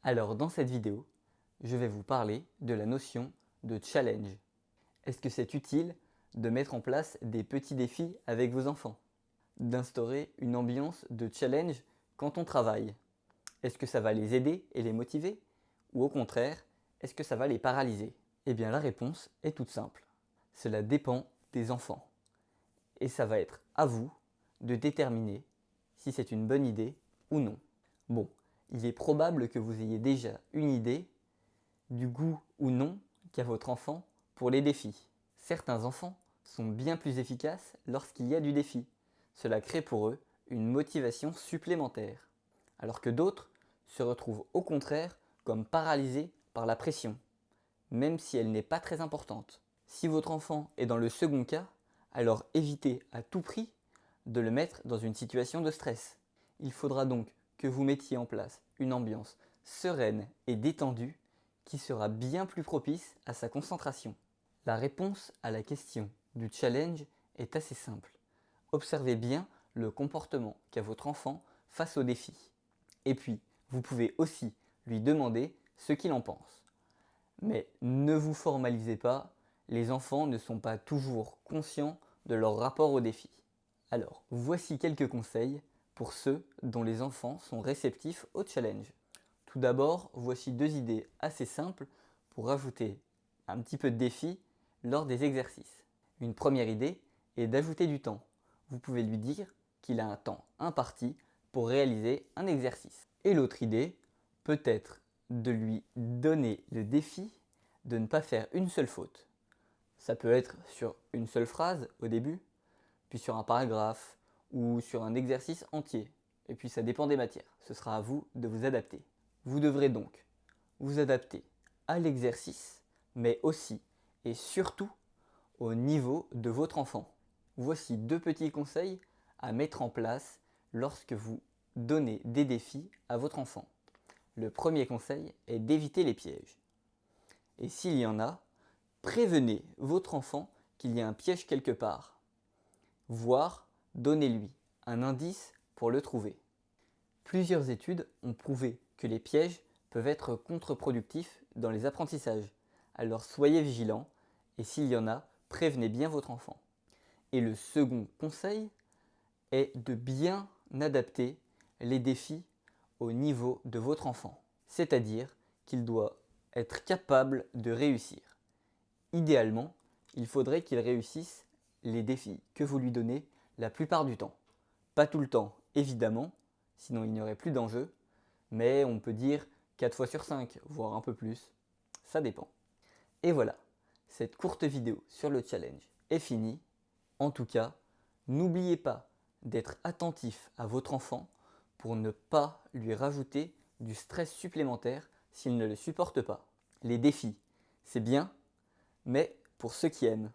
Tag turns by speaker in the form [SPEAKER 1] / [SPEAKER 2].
[SPEAKER 1] Alors dans cette vidéo, je vais vous parler de la notion de challenge. Est-ce que c'est utile de mettre en place des petits défis avec vos enfants? D'instaurer une ambiance de challenge quand on travaille? Est-ce que ça va les aider et les motiver? Ou au contraire, est-ce que ça va les paralyser? Eh bien la réponse est toute simple. Cela dépend des enfants. Et ça va être à vous de déterminer si c'est une bonne idée ou non. Bon, il est probable que vous ayez déjà une idée du goût ou non qu'a votre enfant pour les défis. Certains enfants sont bien plus efficaces lorsqu'il y a du défi. Cela crée pour eux une motivation supplémentaire. Alors que d'autres se retrouvent au contraire comme paralysés par la pression, même si elle n'est pas très importante. Si votre enfant est dans le second cas, alors évitez à tout prix de le mettre dans une situation de stress. Il faudra donc que vous mettiez en place une ambiance sereine et détendue qui sera bien plus propice à sa concentration. La réponse à la question du challenge est assez simple. Observez bien le comportement qu'a votre enfant face au défi. Et puis, vous pouvez aussi lui demander ce qu'il en pense. Mais ne vous formalisez pas, les enfants ne sont pas toujours conscients de leur rapport au défi. Alors, voici quelques conseils pour ceux dont les enfants sont réceptifs au challenge. Tout d'abord, voici deux idées assez simples pour ajouter un petit peu de défi lors des exercices. Une première idée est d'ajouter du temps. Vous pouvez lui dire qu'il a un temps imparti pour réaliser un exercice. Et l'autre idée peut être de lui donner le défi de ne pas faire une seule faute. Ça peut être sur une seule phrase au début, puis sur un paragraphe ou sur un exercice entier. Et puis ça dépend des matières. Ce sera à vous de vous adapter. Vous devrez donc vous adapter à l'exercice, mais aussi et surtout au niveau de votre enfant. Voici deux petits conseils à mettre en place lorsque vous donnez des défis à votre enfant. Le premier conseil est d'éviter les pièges. Et s'il y en a, prévenez votre enfant qu'il y a un piège quelque part, voire donnez-lui un indice pour le trouver. Plusieurs études ont prouvé que les pièges peuvent être contre-productifs dans les apprentissages, alors soyez vigilants et s'il y en a, prévenez bien votre enfant. Et le second conseil est de bien adapter les défis au niveau de votre enfant, c'est-à-dire qu'il doit être capable de réussir. Idéalement, il faudrait qu'il réussisse les défis que vous lui donnez la plupart du temps. Pas tout le temps, évidemment, sinon il n'y aurait plus d'enjeu, mais on peut dire 4 fois sur 5, voire un peu plus, ça dépend. Et voilà, cette courte vidéo sur le challenge est finie. En tout cas, n'oubliez pas d'être attentif à votre enfant pour ne pas lui rajouter du stress supplémentaire s'il ne le supporte pas. Les défis, c'est bien, mais pour ceux qui aiment.